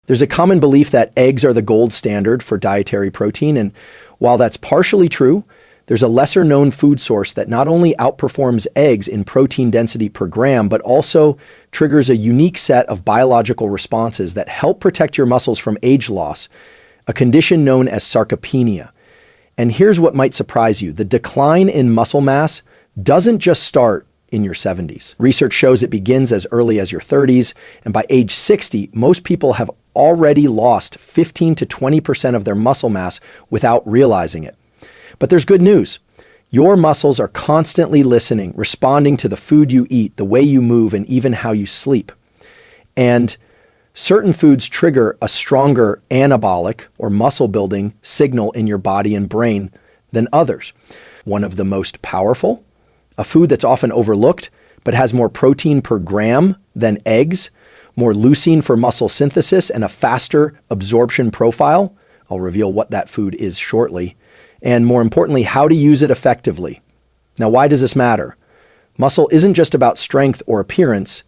There's a common belief that eggs are the gold standard for dietary protein, and while that's partially true, there's a lesser known food source that not only outperforms eggs in protein density per gram, but also triggers a unique set of biological responses that help protect your muscles from age loss, a condition known as sarcopenia. And here's what might surprise you. The decline in muscle mass doesn't just start in your 70s. Research shows it begins as early as your 30s, and by age 60, most people have already lost 15 to 20% of their muscle mass without realizing it. But there's good news. Your muscles are constantly listening, responding to the food you eat, the way you move, and even how you sleep. And certain foods trigger a stronger anabolic or muscle building signal in your body and brain than others. One of the most powerful, a food that's often overlooked, but has more protein per gram than eggs, more leucine for muscle synthesis, and a faster absorption profile. I'll reveal what that food is shortly. And more importantly, how to use it effectively. Now, why does this matter? Muscle isn't just about strength or appearance.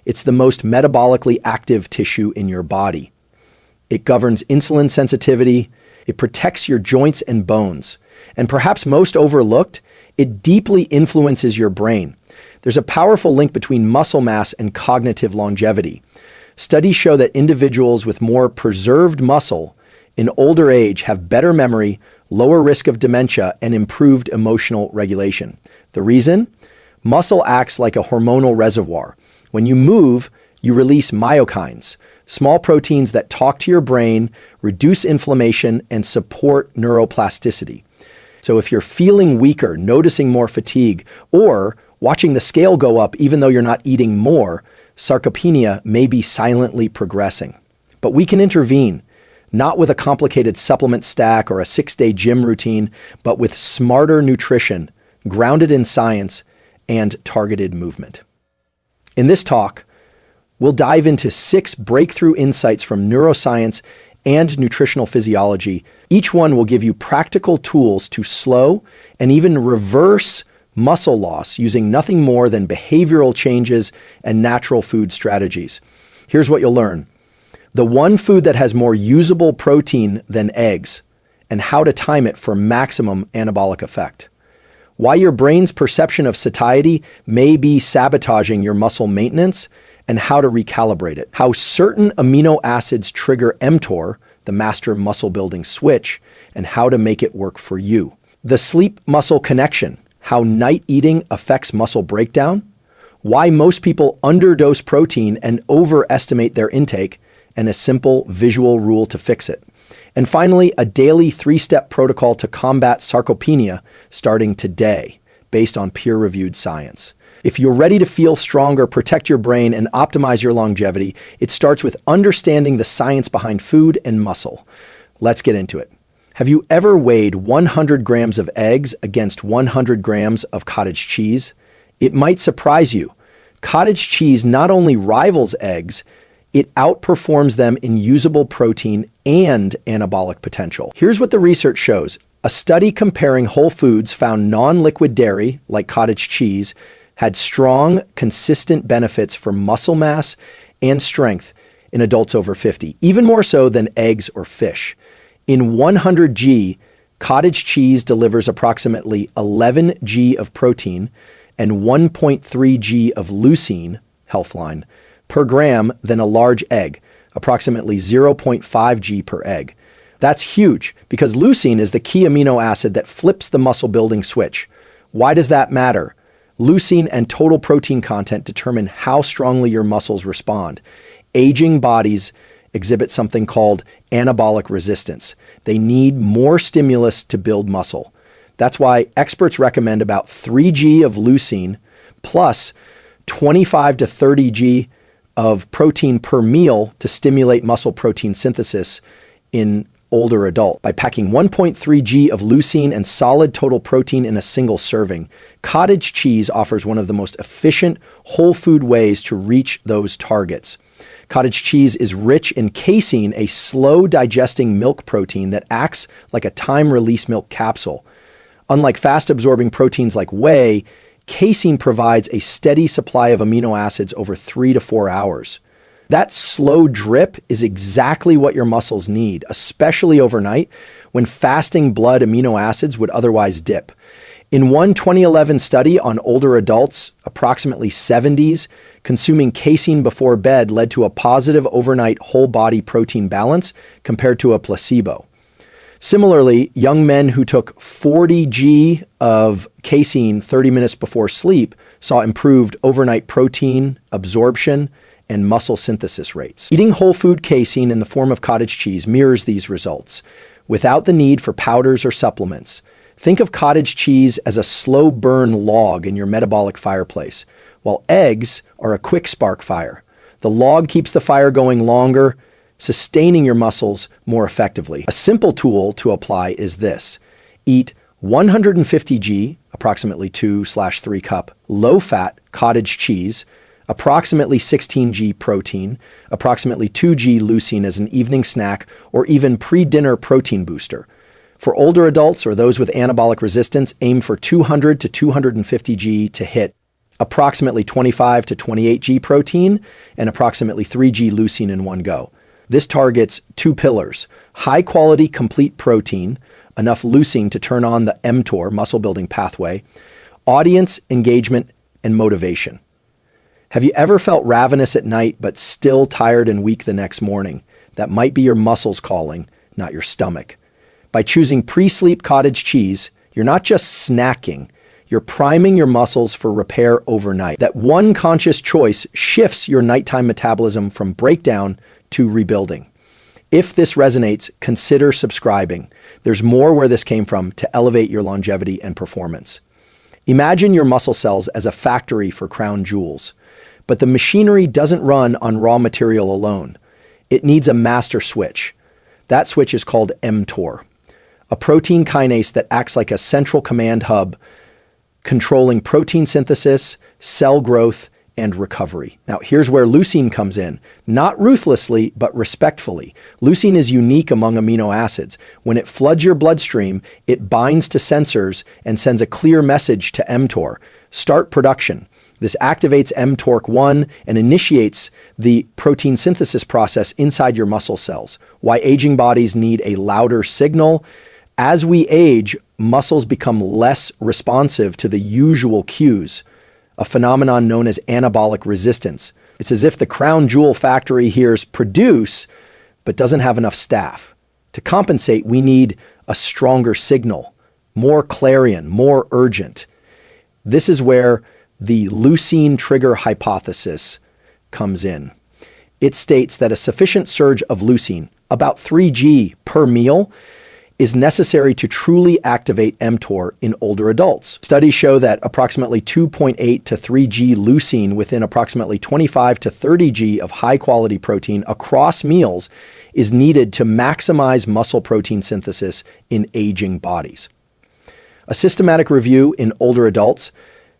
It's the most metabolically active tissue in your body. It governs insulin sensitivity. It protects your joints and bones. And perhaps most overlooked, it deeply influences your brain. There's a powerful link between muscle mass and cognitive longevity. Studies show that individuals with more preserved muscle in older age have better memory, lower risk of dementia, and improved emotional regulation. The reason? Muscle acts like a hormonal reservoir. When you move, you release myokines, small proteins that talk to your brain, reduce inflammation, and support neuroplasticity. So if you're feeling weaker, noticing more fatigue, or watching the scale go up even though you're not eating more, sarcopenia may be silently progressing. But we can intervene, not with a complicated supplement stack or a 6-day gym routine, but with smarter nutrition, grounded in science, and targeted movement. In this talk, we'll dive into 6 breakthrough insights from neuroscience and nutritional physiology. Each one will give you practical tools to slow and even reverse muscle loss using nothing more than behavioral changes and natural food strategies. Here's what you'll learn. The one food that has more usable protein than eggs, and how to time it for maximum anabolic effect. Why your brain's perception of satiety may be sabotaging your muscle maintenance, and how to recalibrate it. How certain amino acids trigger mTOR, the master muscle building switch, and how to make it work for you. The sleep-muscle connection, how night eating affects muscle breakdown. Why most people underdose protein and overestimate their intake, and a simple visual rule to fix it. And finally, a daily 3-step protocol to combat sarcopenia starting today, based on peer-reviewed science. If you're ready to feel stronger, protect your brain, and optimize your longevity, it starts with understanding the science behind food and muscle. Let's get into it. Have you ever weighed 100 grams of eggs against 100 grams of cottage cheese? It might surprise you. Cottage cheese not only rivals eggs, it outperforms them in usable protein and anabolic potential. Here's what the research shows. A study comparing whole foods found non-liquid dairy, like cottage cheese, had strong, consistent benefits for muscle mass and strength in adults over 50, even more so than eggs or fish. In 100 g, cottage cheese delivers approximately 11 g of protein and 1.3 g of leucine, Healthline, per gram than a large egg, approximately 0.5 g per egg. That's huge because leucine is the key amino acid that flips the muscle building switch. Why does that matter? Leucine and total protein content determine how strongly your muscles respond. Aging bodies exhibit something called anabolic resistance. They need more stimulus to build muscle. That's why experts recommend about 3 g of leucine plus 25 to 30 g of protein per meal to stimulate muscle protein synthesis in older adult. By packing 1.3 g of leucine and solid total protein in a single serving, cottage cheese offers one of the most efficient whole food ways to reach those targets. Cottage cheese is rich in casein, a slow digesting milk protein that acts like a time-release milk capsule. Unlike fast-absorbing proteins like whey, casein provides a steady supply of amino acids over 3 to 4 hours. That slow drip is exactly what your muscles need, especially overnight when fasting blood amino acids would otherwise dip. In one 2011 study on older adults, approximately 70s, consuming casein before bed led to a positive overnight whole body protein balance compared to a placebo. Similarly, young men who took 40 g of casein 30 minutes before sleep saw improved overnight protein absorption and muscle synthesis rates. Eating whole food casein in the form of cottage cheese mirrors these results, without the need for powders or supplements. Think of cottage cheese as a slow burn log in your metabolic fireplace, while eggs are a quick spark fire. The log keeps the fire going longer, sustaining your muscles more effectively. A simple tool to apply is this. Eat 150 g, approximately 2/3 cup, low-fat cottage cheese, approximately 16 g protein, approximately 2 g leucine as an evening snack, or even pre-dinner protein booster. For older adults or those with anabolic resistance, aim for 200 to 250 g to hit approximately 25 to 28 g protein and approximately 3 g leucine in one go. This targets two pillars: high-quality complete protein, enough leucine to turn on the mTOR, muscle-building pathway, audience engagement, and motivation. Have you ever felt ravenous at night but still tired and weak the next morning? That might be your muscles calling, not your stomach. By choosing pre-sleep cottage cheese, you're not just snacking, you're priming your muscles for repair overnight. That one conscious choice shifts your nighttime metabolism from breakdown to rebuilding. If this resonates, consider subscribing. There's more where this came from to elevate your longevity and performance. Imagine your muscle cells as a factory for crown jewels, but the machinery doesn't run on raw material alone. It needs a master switch. That switch is called mTOR, a protein kinase that acts like a central command hub, controlling protein synthesis, cell growth, and recovery. Now, here's where leucine comes in. Not ruthlessly, but respectfully. Leucine is unique among amino acids. When it floods your bloodstream, it binds to sensors and sends a clear message to mTOR. Start production. This activates mTORC1 and initiates the protein synthesis process inside your muscle cells. Why aging bodies need a louder signal. As we age, muscles become less responsive to the usual cues, a phenomenon known as anabolic resistance. It's as if the crown jewel factory hears produce, but doesn't have enough staff. To compensate, we need a stronger signal, more clarion, more urgent. This is where the leucine trigger hypothesis comes in. It states that a sufficient surge of leucine, about 3 g per meal, is necessary to truly activate mTOR in older adults. Studies show that approximately 2.8 to 3 g leucine within approximately 25 to 30 g of high-quality protein across meals is needed to maximize muscle protein synthesis in aging bodies. A systematic review in older adults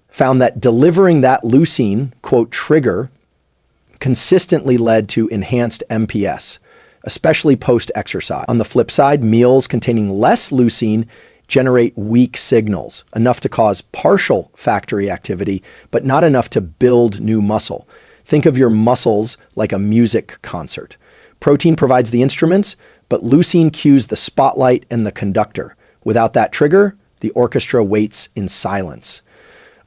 found that delivering that leucine, quote, trigger, consistently led to enhanced MPS, especially post-exercise. On the flip side, meals containing less leucine generate weak signals, enough to cause partial factory activity, but not enough to build new muscle. Think of your muscles like a music concert. Protein provides the instruments, but leucine cues the spotlight and the conductor. Without that trigger, the orchestra waits in silence.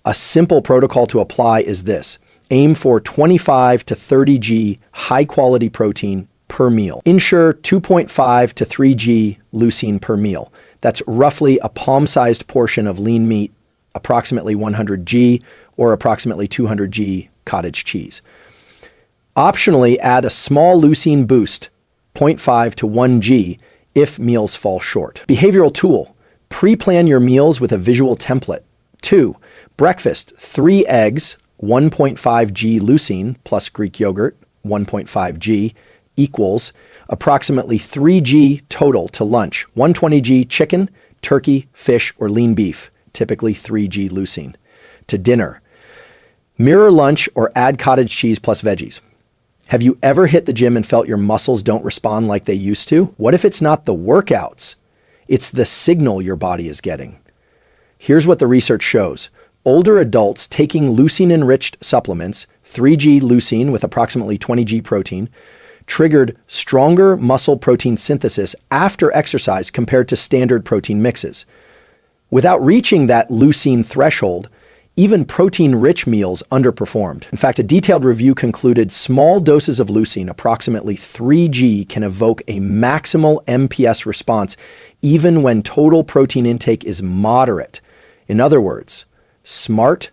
A simple protocol to apply is this. Aim for 25 to 30 g high-quality protein per meal. Ensure 2.5 to 3 g leucine per meal. That's roughly a palm-sized portion of lean meat, approximately 100 g, or approximately 200 g cottage cheese. Optionally, add a small leucine boost, 0.5 to 1 g, if meals fall short. Behavioral tool. Pre-plan your meals with a visual template. 2. Breakfast, 3 eggs, 1.5 g leucine plus Greek yogurt, 1.5 g, equals approximately 3 g total to lunch. 120 g chicken, turkey, fish, or lean beef, typically 3 g leucine. To dinner, mirror lunch or add cottage cheese plus veggies. Have you ever hit the gym and felt your muscles don't respond like they used to? What if it's not the workouts? It's the signal your body is getting. Here's what the research shows. Older adults taking leucine-enriched supplements, 3G leucine with approximately 20G protein, triggered stronger muscle protein synthesis after exercise compared to standard protein mixes. Without reaching that leucine threshold, even protein-rich meals underperformed. In fact, a detailed review concluded small doses of leucine, approximately 3G, can evoke a maximal MPS response even when total protein intake is moderate. In other words, smart,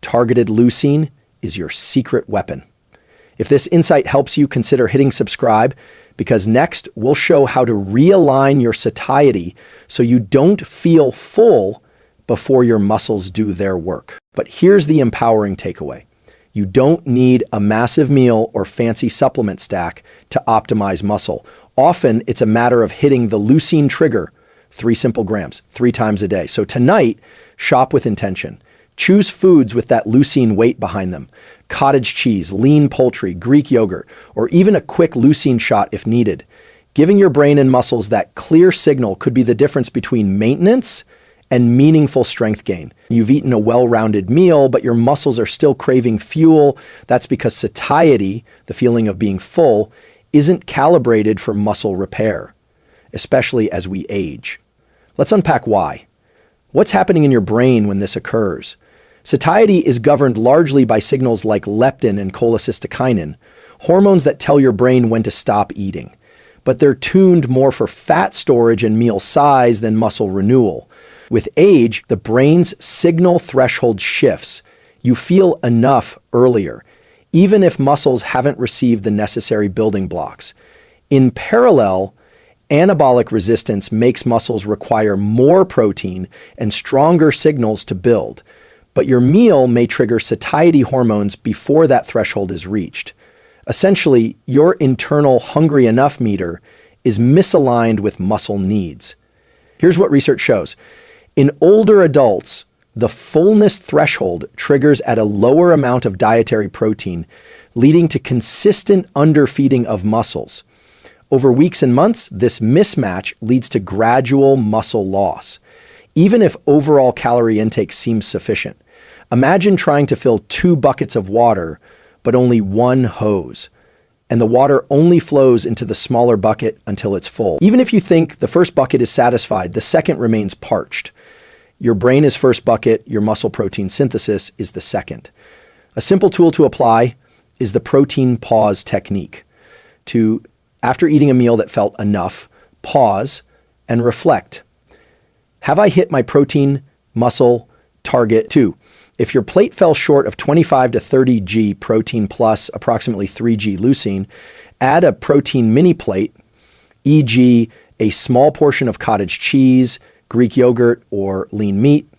targeted leucine is your secret weapon. If this insight helps you, consider hitting subscribe, because next we'll show how to realign your satiety so you don't feel full before your muscles do their work. But here's the empowering takeaway. You don't need a massive meal or fancy supplement stack to optimize muscle. Often it's a matter of hitting the leucine trigger, 3 simple grams, 3 times a day. So tonight, shop with intention. Choose foods with that leucine weight behind them. Cottage cheese, lean poultry, Greek yogurt, or even a quick leucine shot if needed. Giving your brain and muscles that clear signal could be the difference between maintenance and meaningful strength gain. You've eaten a well-rounded meal, but your muscles are still craving fuel. That's because satiety, the feeling of being full, isn't calibrated for muscle repair, especially as we age. Let's unpack why. What's happening in your brain when this occurs? Satiety is governed largely by signals like leptin and cholecystokinin, hormones that tell your brain when to stop eating. But they're tuned more for fat storage and meal size than muscle renewal. With age, the brain's signal threshold shifts. You feel enough earlier, even if muscles haven't received the necessary building blocks. In parallel, anabolic resistance makes muscles require more protein and stronger signals to build. But your meal may trigger satiety hormones before that threshold is reached. Essentially, your internal hungry enough meter is misaligned with muscle needs. Here's what research shows. In older adults, the fullness threshold triggers at a lower amount of dietary protein, leading to consistent underfeeding of muscles. Over weeks and months, this mismatch leads to gradual muscle loss, even if overall calorie intake seems sufficient. Imagine trying to fill 2 buckets of water, but only 1 hose, and the water only flows into the smaller bucket until it's full. Even if you think the first bucket is satisfied, the second remains parched. Your brain is first bucket, your muscle protein synthesis is the second. A simple tool to apply is the protein pause technique. After eating a meal that felt enough, pause and reflect. Have I hit my protein muscle target? 2. If your plate fell short of 25 to 30G protein plus approximately 3G leucine, add a protein mini plate, e.g. a small portion of cottage cheese, Greek yogurt, or lean meat.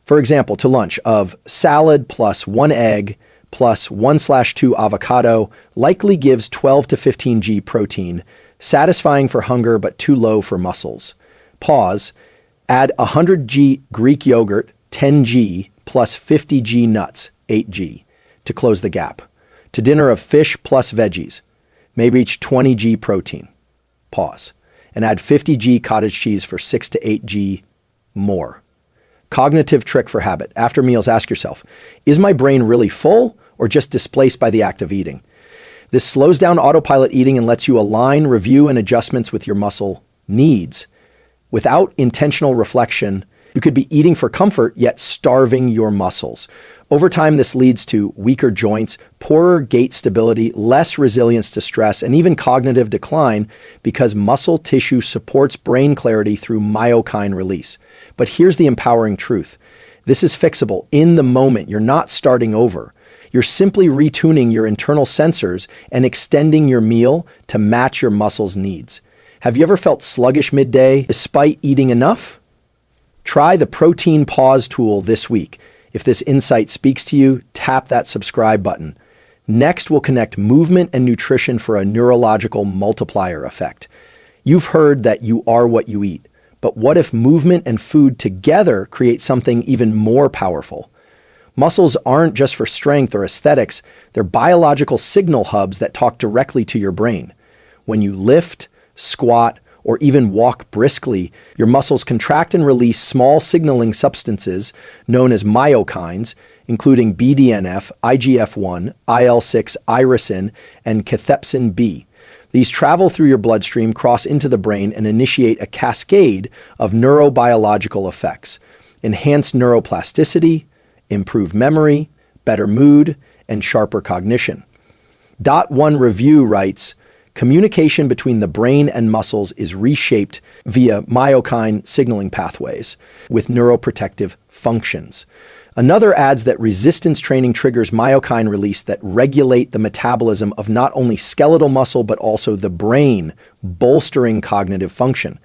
For example, to lunch of salad plus 1 egg plus 1/2 avocado likely gives 12 to 15G protein, satisfying for hunger but too low for muscles. Pause, add 100G Greek yogurt, 10G, plus 50G nuts, 8G, to close the gap. To dinner of fish plus veggies, may reach 20G protein. Pause, and add 50G cottage cheese for 6 to 8G more. Cognitive trick for habit. After meals, ask yourself, is my brain really full or just displaced by the act of eating? This slows down autopilot eating and lets you align, review, and adjustments with your muscle needs. Without intentional reflection, you could be eating for comfort, yet starving your muscles. Over time, this leads to weaker joints, poorer gait stability, less resilience to stress, and even cognitive decline because muscle tissue supports brain clarity through myokine release. But here's the empowering truth. This is fixable in the moment. You're not starting over. You're simply retuning your internal sensors and extending your meal to match your muscles' needs. Have you ever felt sluggish midday despite eating enough? Try the protein pause tool this week. If this insight speaks to you, tap that subscribe button. Next, we'll connect movement and nutrition for a neurological multiplier effect. You've heard that you are what you eat, but what if movement and food together create something even more powerful? Muscles aren't just for strength or aesthetics, they're biological signal hubs that talk directly to your brain. When you lift, squat, or even walk briskly, your muscles contract and release small signaling substances known as myokines, including BDNF, IGF-1, IL-6, irisin, and cathepsin B. These travel through your bloodstream, cross into the brain, and initiate a cascade of neurobiological effects: enhanced neuroplasticity, improved memory, better mood, and sharper cognition. One Review writes, communication between the brain and muscles is reshaped via myokine signaling pathways with neuroprotective functions. Another adds that resistance training triggers myokine release that regulate the metabolism of not only skeletal muscle but also the brain, bolstering cognitive function.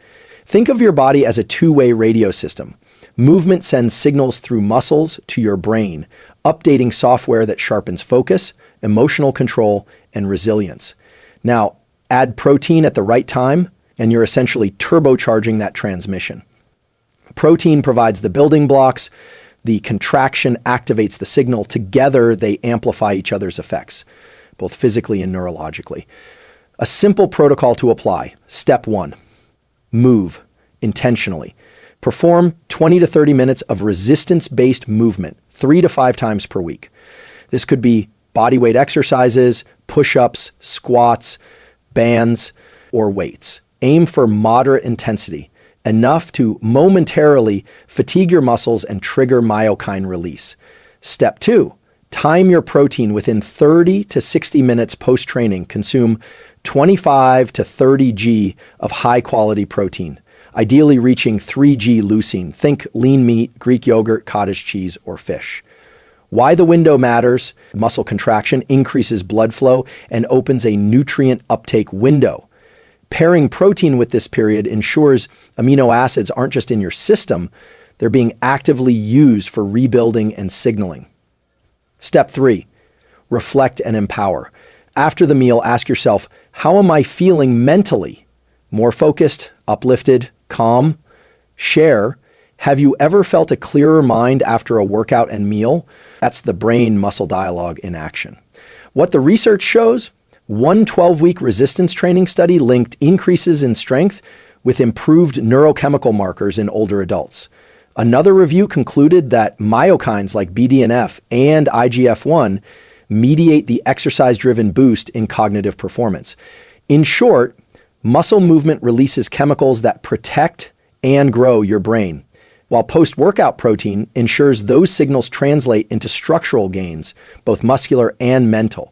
Think of your body as a two-way radio system. Movement sends signals through muscles to your brain, updating software that sharpens focus, emotional control, and resilience. Now, add protein at the right time, and you're essentially turbocharging that transmission. Protein provides the building blocks. The contraction activates the signal. Together, they amplify each other's effects, both physically and neurologically. A simple protocol to apply. Step 1, move intentionally. Perform 20 to 30 minutes of resistance-based movement 3 to 5 times per week. This could be bodyweight exercises, push-ups, squats, bands, or weights. Aim for moderate intensity, enough to momentarily fatigue your muscles and trigger myokine release. Step 2, time your protein within 30 to 60 minutes post-training. Consume 25 to 30 g of high-quality protein, ideally reaching 3 g leucine. Think lean meat, Greek yogurt, cottage cheese, or fish. Why the window matters: muscle contraction increases blood flow and opens a nutrient uptake window. Pairing protein with this period ensures amino acids aren't just in your system, they're being actively used for rebuilding and signaling. Step 3, reflect and empower. After the meal, ask yourself, how am I feeling mentally? More focused, uplifted, calm? Share. Have you ever felt a clearer mind after a workout and meal? That's the brain-muscle dialogue in action. What the research shows: one 12-week resistance training study linked increases in strength with improved neurochemical markers in older adults. Another review concluded that myokines like BDNF and IGF-1 mediate the exercise-driven boost in cognitive performance. In short, muscle movement releases chemicals that protect and grow your brain, while post-workout protein ensures those signals translate into structural gains, both muscular and mental.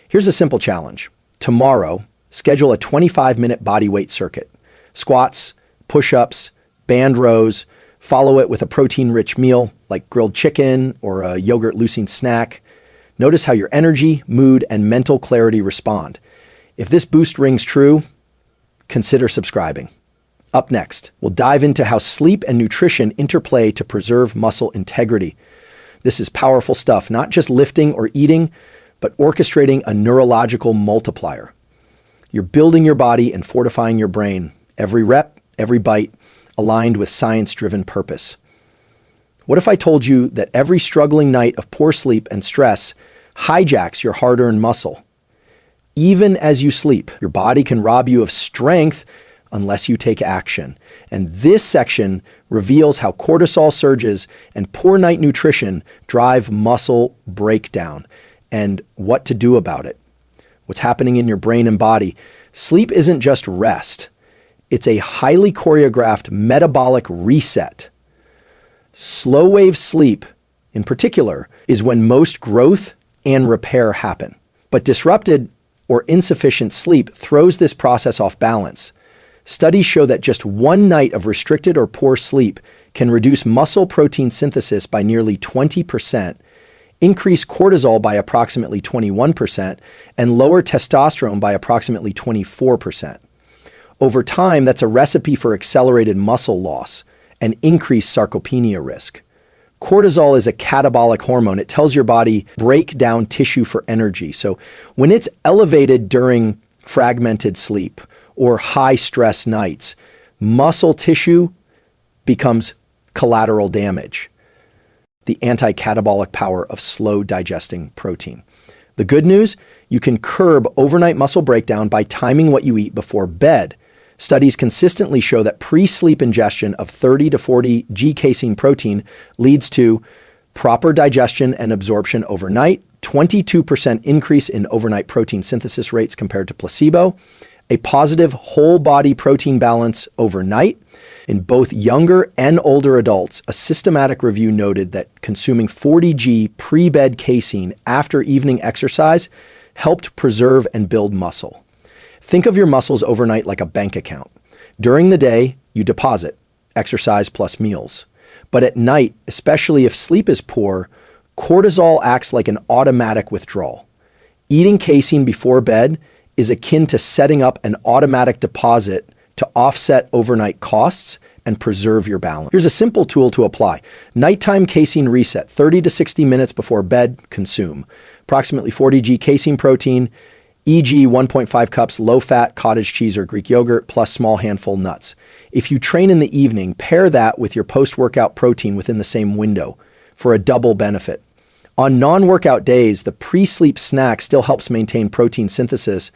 Here's a simple challenge. Tomorrow, schedule a 25-minute body weight circuit. Squats, push-ups, band rows. Follow it with a protein-rich meal like grilled chicken or a yogurt leucine snack. Notice how your energy, mood, and mental clarity respond. If this boost rings true, consider subscribing. Up next, we'll dive into how sleep and nutrition interplay to preserve muscle integrity. This is powerful stuff, not just lifting or eating, but orchestrating a neurological multiplier. You're building your body and fortifying your brain, every rep, every bite, aligned with science-driven purpose. What if I told you that every struggling night of poor sleep and stress hijacks your hard-earned muscle? Even as you sleep, your body can rob you of strength unless you take action. And this section reveals how cortisol surges and poor night nutrition drive muscle breakdown and what to do about it. What's happening in your brain and body. Sleep isn't just rest. It's a highly choreographed metabolic reset. Slow wave sleep, in particular, is when most growth and repair happen. But disrupted or insufficient sleep throws this process off balance. Studies show that just one night of restricted or poor sleep can reduce muscle protein synthesis by nearly 20%, increase cortisol by approximately 21%, and lower testosterone by approximately 24%. Over time, that's a recipe for accelerated muscle loss and increased sarcopenia risk. Cortisol is a catabolic hormone. It tells your body break down tissue for energy. So when it's elevated during fragmented sleep or high stress nights, muscle tissue becomes collateral damage. The anti-catabolic power of slow digesting protein. The good news, you can curb overnight muscle breakdown by timing what you eat before bed. Studies consistently show that pre-sleep ingestion of 30 to 40 G casein protein leads to proper digestion and absorption overnight, 22% increase in overnight protein synthesis rates compared to placebo, a positive whole body protein balance overnight. In both younger and older adults, a systematic review noted that consuming 40 g pre-bed casein after evening exercise helped preserve and build muscle. Think of your muscles overnight like a bank account. During the day, you deposit, exercise plus meals. But at night, especially if sleep is poor, cortisol acts like an automatic withdrawal. Eating casein before bed is akin to setting up an automatic deposit to offset overnight costs and preserve your balance. Here's a simple tool to apply. Nighttime casein reset, 30 to 60 minutes before bed, consume approximately 40 g casein protein, e.g. 1.5 cups low-fat cottage cheese or Greek yogurt plus small handful nuts. If you train in the evening, pair that with your post-workout protein within the same window for a double benefit. On non-workout days, the pre-sleep snack still helps maintain protein synthesis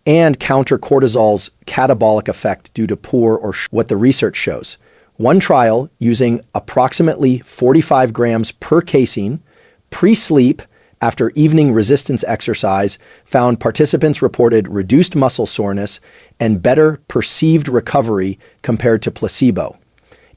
and counter cortisol's catabolic effect due to poor or what the research shows. One trial using approximately 45 grams per casein pre-sleep after evening resistance exercise found participants reported reduced muscle soreness and better perceived recovery compared to placebo.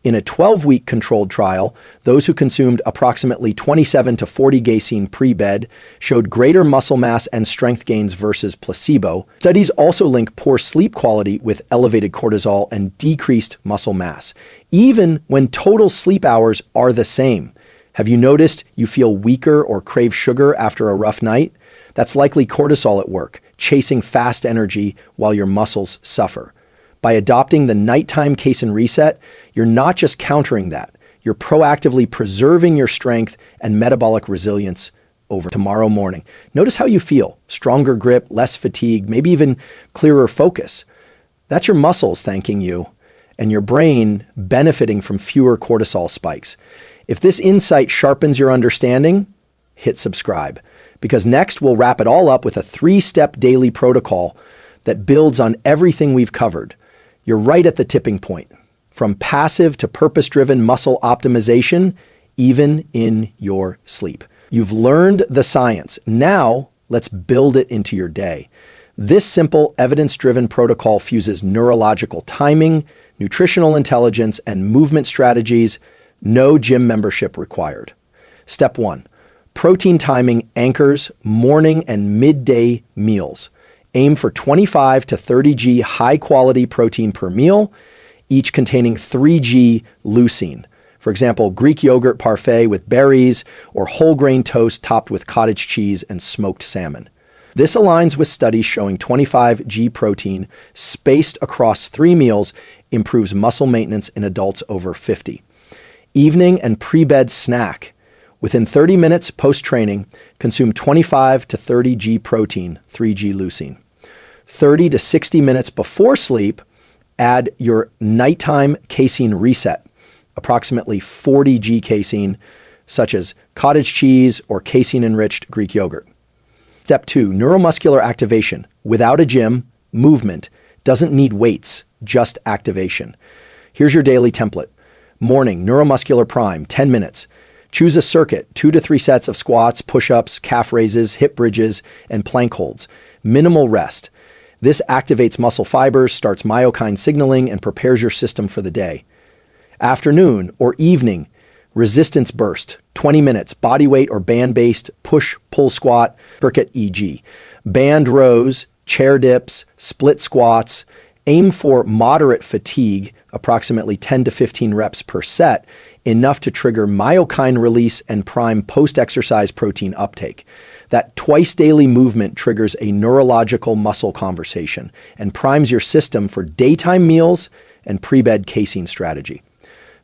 In a 12-week controlled trial, those who consumed approximately 27 to 40 casein pre-bed showed greater muscle mass and strength gains versus placebo. Studies also link poor sleep quality with elevated cortisol and decreased muscle mass, even when total sleep hours are the same. Have you noticed you feel weaker or crave sugar after a rough night? That's likely cortisol at work, chasing fast energy while your muscles suffer. By adopting the nighttime casein reset, you're not just countering that, you're proactively preserving your strength and metabolic resilience over tomorrow morning. Notice how you feel, stronger grip, less fatigue, maybe even clearer focus. That's your muscles thanking you and your brain benefiting from fewer cortisol spikes. If this insight sharpens your understanding, hit subscribe, because next we'll wrap it all up with a 3-step daily protocol that builds on everything we've covered. You're right at the tipping point, from passive to purpose-driven muscle optimization, even in your sleep. You've learned the science. Now, let's build it into your day. This simple, evidence-driven protocol fuses neurological timing, nutritional intelligence, and movement strategies. No gym membership required. Step 1. Protein timing anchors morning and midday meals. Aim for 25 to 30 g high-quality protein per meal, each containing 3 g leucine. For example, Greek yogurt parfait with berries or whole grain toast topped with cottage cheese and smoked salmon. This aligns with studies showing 25 g protein spaced across 3 meals improves muscle maintenance in adults over 50. Evening and pre-bed snack. Within 30 minutes post-training, consume 25 to 30 g protein, 3 g leucine. 30 to 60 minutes before sleep, add your nighttime casein reset, approximately 40 g casein, such as cottage cheese or casein-enriched Greek yogurt. Step 2, neuromuscular activation. Without a gym, movement doesn't need weights, just activation. Here's your daily template. Morning, neuromuscular prime, 10 minutes. Choose a circuit, 2 to 3 sets of squats, push-ups, calf raises, hip bridges, and plank holds. Minimal rest. This activates muscle fibers, starts myokine signaling, and prepares your system for the day. Afternoon or evening, resistance burst, 20 minutes, body weight or band-based push-pull squat, circuit e.g. band rows, chair dips, split squats. Aim for moderate fatigue, approximately 10 to 15 reps per set, enough to trigger myokine release and prime post-exercise protein uptake. That twice daily movement triggers a neurological muscle conversation and primes your system for daytime meals and pre-bed casein strategy.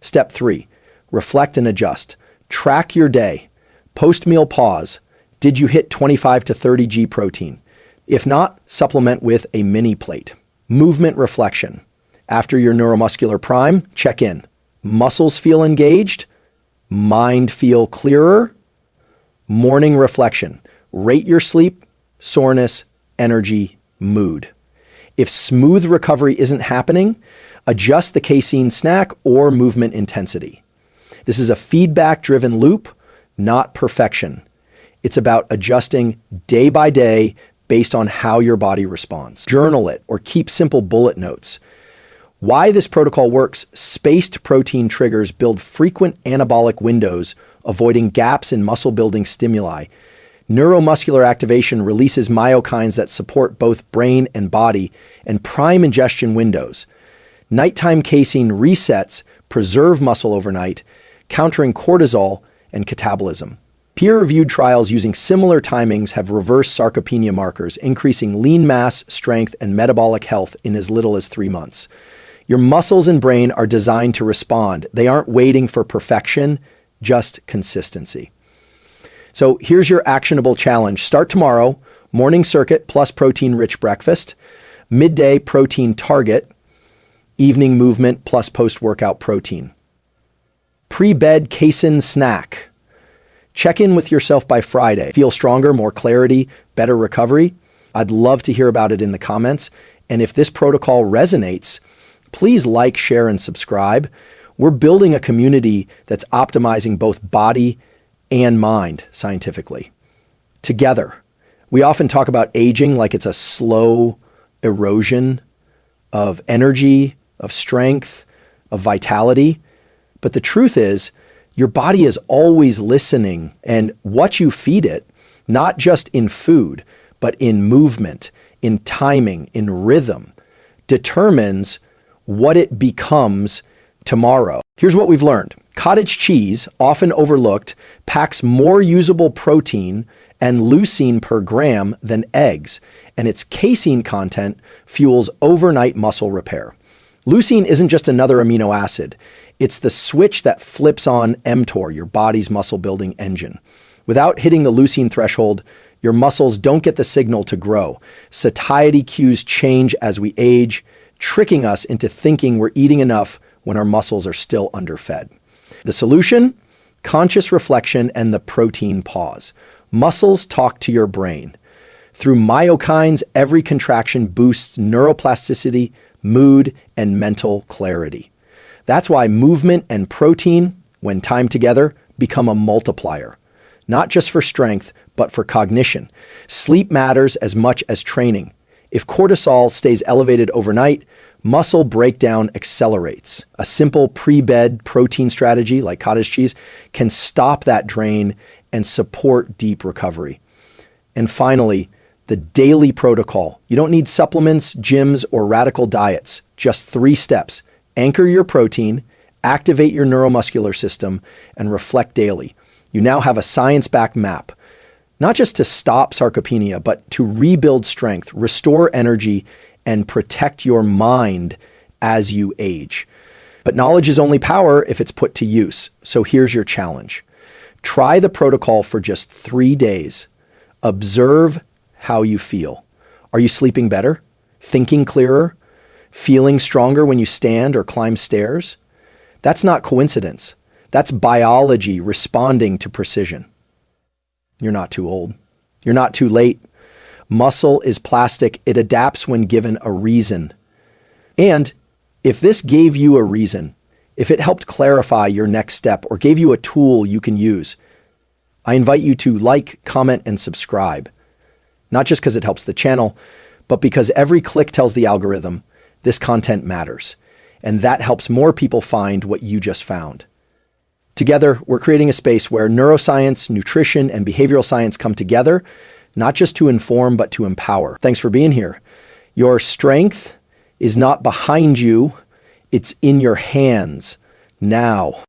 Step 3, reflect and adjust. Track your day. Post-meal pause. Did you hit 25 to 30 g protein? If not, supplement with a mini plate. Movement reflection. After your neuromuscular prime, check in. Muscles feel engaged? Mind feel clearer? Morning reflection. Rate your sleep, soreness, energy, mood. If smooth recovery isn't happening, adjust the casein snack or movement intensity. This is a feedback-driven loop. not perfection. It's about adjusting day by day based on how your body responds. Journal it or keep simple bullet notes. Why this protocol works: spaced protein triggers build frequent anabolic windows, avoiding gaps in muscle-building stimuli. Neuromuscular activation releases myokines that support both brain and body, and prime ingestion windows. Nighttime casein resets preserve muscle overnight, countering cortisol and catabolism. Peer-reviewed trials using similar timings have reversed sarcopenia markers, increasing lean mass, strength, and metabolic health in as little as 3 months. Your muscles and brain are designed to respond. They aren't waiting for perfection, just consistency. So here's your actionable challenge. Start tomorrow: morning circuit plus protein-rich breakfast, midday protein target, evening movement plus post-workout protein. Pre-bed casein snack. Check in with yourself by Friday. Feel stronger, more clarity, better recovery? I'd love to hear about it in the comments. And if this protocol resonates, please like, share, and subscribe. We're building a community that's optimizing both body and mind scientifically. Together, we often talk about aging like it's a slow erosion of energy, of strength, of vitality. But the truth is, your body is always listening, and what you feed it, not just in food, but in movement, in timing, in rhythm, determines what it becomes tomorrow. Here's what we've learned. Cottage cheese, often overlooked, packs more usable protein and leucine per gram than eggs, and its casein content fuels overnight muscle repair. Leucine isn't just another amino acid. It's the switch that flips on mTOR, your body's muscle-building engine. Without hitting the leucine threshold, your muscles don't get the signal to grow. Satiety cues change as we age, tricking us into thinking we're eating enough when our muscles are still underfed. The solution? Conscious reflection and the protein pause. Muscles talk to your brain. Through myokines, every contraction boosts neuroplasticity, mood, and mental clarity. That's why movement and protein, when timed together, become a multiplier. Not just for strength, but for cognition. Sleep matters as much as training. If cortisol stays elevated overnight, muscle breakdown accelerates. A simple pre-bed protein strategy like cottage cheese can stop that drain and support deep recovery. And finally, the daily protocol. You don't need supplements, gyms, or radical diets. Just 3 steps. Anchor your protein, activate your neuromuscular system, and reflect daily. You now have a science-backed map, not just to stop sarcopenia, but to rebuild strength, restore energy, and protect your mind as you age. But knowledge is only power if it's put to use. So here's your challenge. Try the protocol for just 3 days. Observe how you feel. Are you sleeping better? Thinking clearer? Feeling stronger when you stand or climb stairs? That's not coincidence. That's biology responding to precision. You're not too old. You're not too late. Muscle is plastic. It adapts when given a reason. And if this gave you a reason, if it helped clarify your next step or gave you a tool you can use, I invite you to like, comment, and subscribe. Not just because it helps the channel, but because every click tells the algorithm this content matters, and that helps more people find what you just found. Together, we're creating a space where neuroscience, nutrition, and behavioral science come together, not just to inform, but to empower. Thanks for being here. Your strength is not behind you, it's in your hands now.